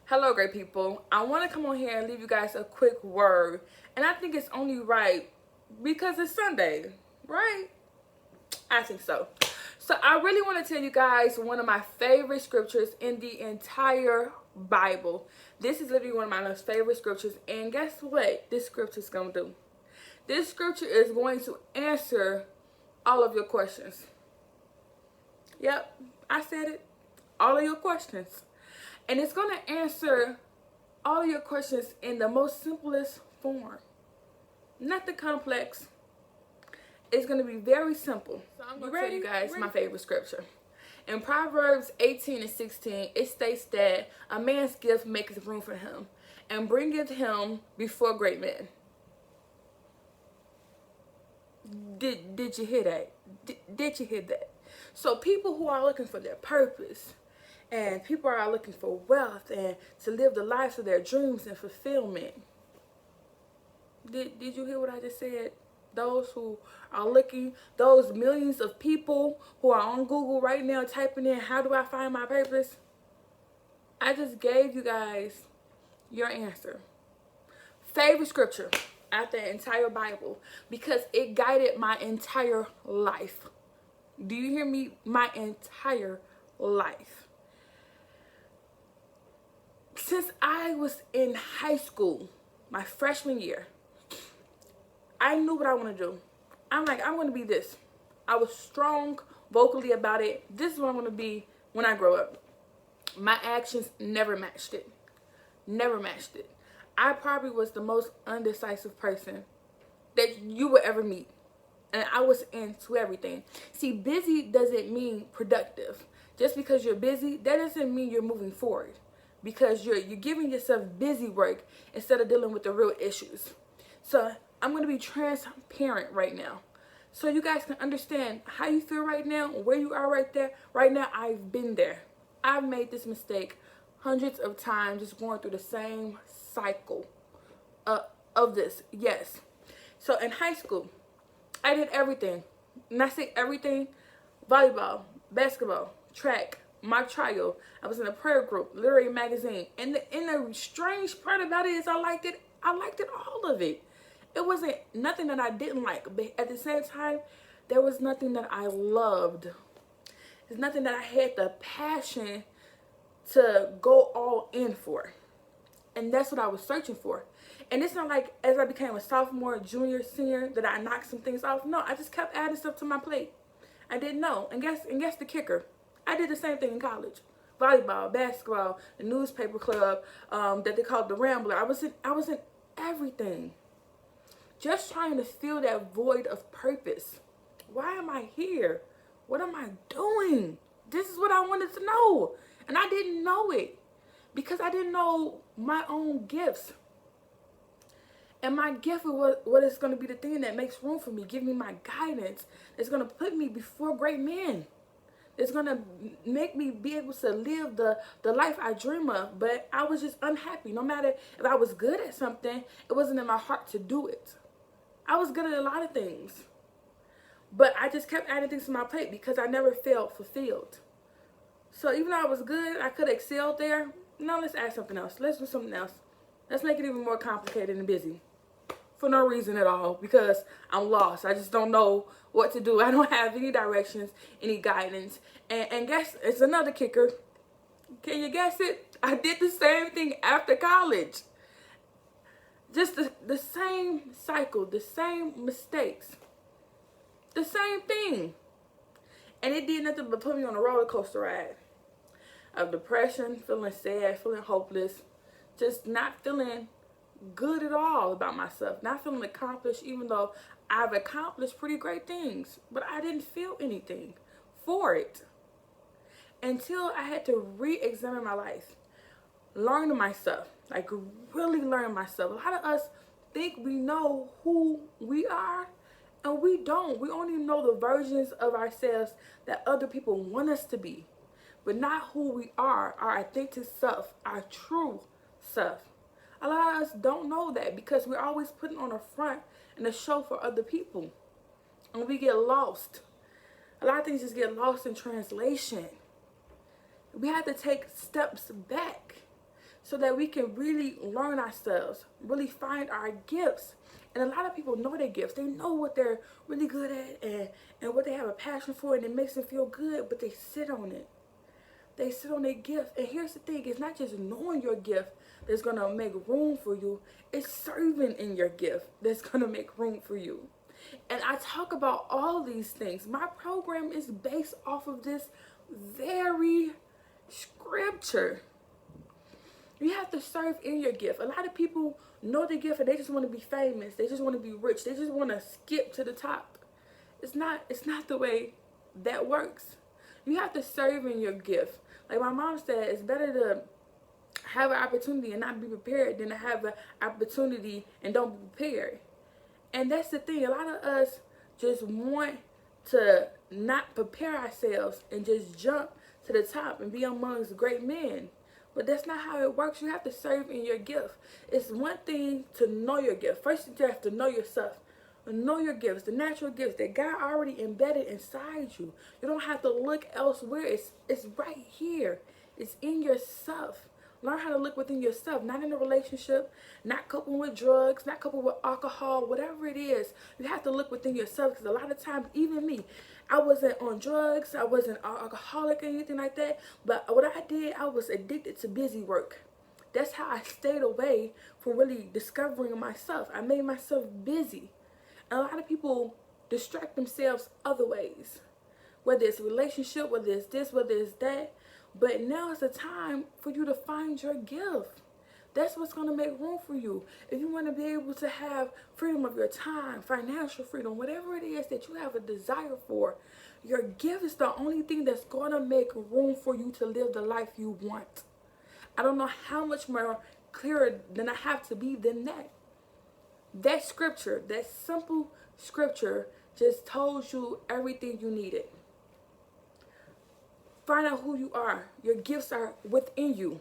Hello, great people. I want to come on here and leave you guys a quick word. And I think it's only right because it's Sunday, right? I think so. So I really want to tell you guys one of my favorite scriptures in the entire Bible. This is literally one of my most favorite scriptures. And guess what this scripture is going to do? This scripture is going to answer all of your questions. Yep, I said it. All of your questions. And it's going to answer all of your questions in the most simplest form. Nothing complex. It's going to be very simple. So I'm going to tell you guys my favorite scripture. In Proverbs 18:16, it states that a man's gift maketh room for him and bringeth him before great men. Did you hear that? Did you hear that? So people who are looking for their purpose, and people are looking for wealth and to live the lives of their dreams and fulfillment. Did you hear what I just said? Those who are looking, those millions of people who are on Google right now typing in, how do I find my purpose? I just gave you guys your answer. Favorite scripture out the entire Bible because it guided my entire life. Do you hear me? My entire life. Since I was in high school, my freshman year, I knew what I want to do. I'm like, I'm going to be this. I was strong vocally about it. This is what I'm going to be when I grow up. My actions never matched it. Never matched it. I probably was the most undecisive person that you would ever meet. And I was into everything. See, busy doesn't mean productive. Just because you're busy, that doesn't mean you're moving forward. Because you're giving yourself busy work instead of dealing with the real issues. So I'm going to be transparent right now. So you guys can understand how you feel right now, where you are right there. Right now, I've been there. I've made this mistake hundreds of times, just going through the same cycle of this. Yes. So in high school, I did everything. And I say everything: volleyball, basketball, track, mock trial. I was in a prayer group, literary magazine. And the strange part about it is I liked it. I liked it, all of it. It wasn't nothing that I didn't like. But at the same time, there was nothing that I loved. There's nothing that I had the passion to go all in for. And that's what I was searching for. And it's not like as I became a sophomore, junior, senior that I knocked some things off. No, I just kept adding stuff to my plate. I didn't know. And guess the kicker. I did the same thing in college. Volleyball, basketball, the newspaper club, that they called the Rambler. I was in everything. Just trying to fill that void of purpose. Why am I here? What am I doing? This is what I wanted to know. And I didn't know it because I didn't know my own gifts. And my gift is what is going to be the thing that makes room for me, give me my guidance. It's going to put me before great men. It's going to make me be able to live the life I dream of. But I was just unhappy. No matter if I was good at something, it wasn't in my heart to do it. I was good at a lot of things. But I just kept adding things to my plate because I never felt fulfilled. So even though I was good, I could excel there. No, let's add something else. Let's do something else. Let's make it even more complicated and busy. For no reason at all, because I'm lost. I just don't know what to do. I don't have any directions, any guidance. And guess, it's another kicker. Can you guess it? I did the same thing after college. Just the same cycle, the same mistakes, the same thing. And it did nothing but put me on a roller coaster ride of depression, feeling sad, feeling hopeless, just not feeling good at all about myself, not feeling accomplished, even though I've accomplished pretty great things, but I didn't feel anything for it until I had to re-examine my life, learn myself, like really learn myself. A lot of us think we know who we are, and we don't. We only know the versions of ourselves that other people want us to be, but not who we are, our authentic self, our true self. A lot of us don't know that because we're always putting on a front and a show for other people. And we get lost. A lot of things just get lost in translation. We have to take steps back. so that we can really learn ourselves, really find our gifts. And a lot of people know their gifts. They know what they're really good at and what they have a passion for, and it makes them feel good, but they sit on it. They sit on their gift. And here's the thing, it's not just knowing your gift that's going to make room for you. It's serving in your gift that's going to make room for you. And I talk about all these things. My program is based off of this very scripture. You have to serve in your gift. A lot of people know their gift and they just want to be famous. They just want to be rich. They just want to skip to the top. It's not the way that works. You have to serve in your gift. Like my mom said, it's better to have an opportunity and not be prepared than to have an opportunity and don't be prepared. And that's the thing. A lot of us just want to not prepare ourselves and just jump to the top and be amongst great men. But that's not how it works. You have to serve in your gift. It's one thing to know your gift. First, you have to know yourself. Know your gifts, the natural gifts that God already embedded inside you. You don't have to look elsewhere. It's right here. It's in yourself. Learn how to look within yourself, not in a relationship, not coupled with drugs, not coupled with alcohol, whatever it is. You have to look within yourself, because a lot of times, even me, I wasn't on drugs, I wasn't alcoholic or anything like that, but what I did, I was addicted to busy work. That's how I stayed away from really discovering myself. I made myself busy. And a lot of people distract themselves other ways, whether it's a relationship, whether it's this, whether it's that. But now is the time for you to find your gift. That's what's going to make room for you. If you want to be able to have freedom of your time, financial freedom, whatever it is that you have a desire for, your gift is the only thing that's going to make room for you to live the life you want. I don't know how much more clearer than I have to be than that. That scripture, that simple scripture, just told you everything you needed. Find out who you are. Your gifts are within you.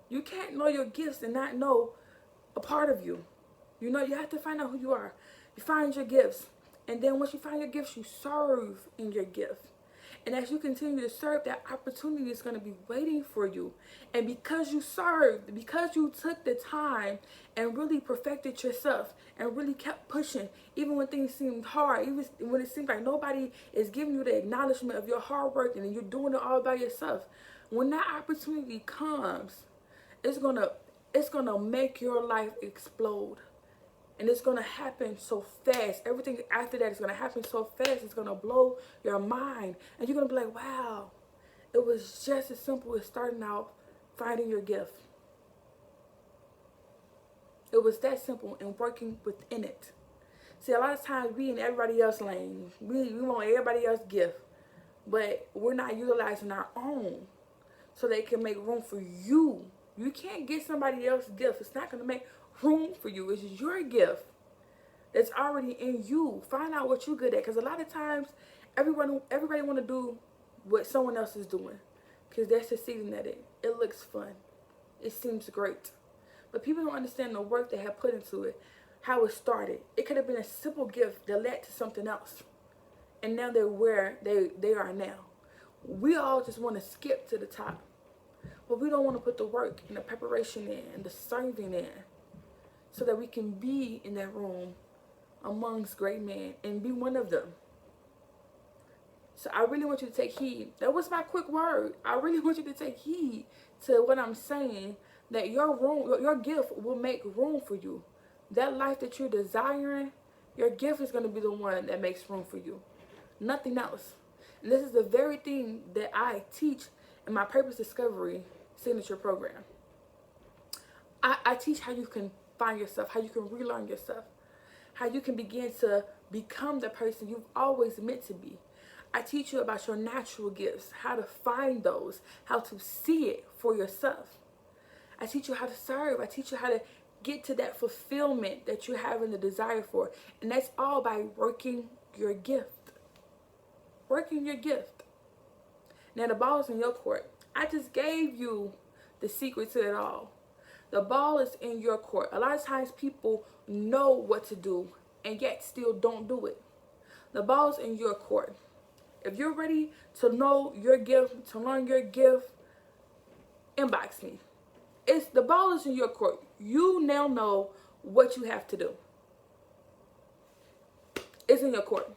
You can't know your gifts and not know a part of you. You know, you have to find out who you are. You find your gifts. And then once you find your gifts, you serve in your gift. And as you continue to serve, that opportunity is going to be waiting for you. And because you served, because you took the time and really perfected yourself and really kept pushing, even when things seemed hard, even when it seemed like nobody is giving you the acknowledgement of your hard work and you're doing it all by yourself, when that opportunity comes, it's gonna make your life explode. And it's going to happen so fast. Everything after that is going to happen so fast. It's going to blow your mind. And you're going to be like, wow, it was just as simple as starting out finding your gift. It was that simple and working within it. See, a lot of times we in everybody else's lane. We want everybody else's gift. But we're not utilizing our own so they can make room for you. You can't get somebody else's gift. It's not going to make room for you. It's your gift that's already in you. Find out what you're good at, because a lot of times everybody want to do what someone else is doing because they're succeeding at it. It looks fun, it seems great, but people don't understand the work they have put into it, how it started. It could have been a simple gift that led to something else, and now they're where they are now. We all just want to skip to the top, but we don't want to put the work and the preparation in and the serving in, so that we can be in that room amongst great men and be one of them. So I really want you to take heed. That was my quick word. I really want you to take heed to what I'm saying, that your gift will make room for you. That life that you're desiring, your gift is going to be the one that makes room for you. Nothing else. And this is the very thing that I teach in my Purpose Discovery signature program. I teach how you can find yourself, how you can relearn yourself, how you can begin to become the person you've always meant to be. I teach you about your natural gifts, how to find those, how to see it for yourself. I teach you how to serve. I teach you how to get to that fulfillment that you're having the desire for. And that's all by working your gift. Working your gift. Now the ball is in your court. I just gave you the secret to it all. The ball is in your court. A lot of times people know what to do and yet still don't do it. The ball is in your court. If you're ready to know your gift, to learn your gift, inbox me. It's the ball is in your court. You now know what you have to do. It's in your court.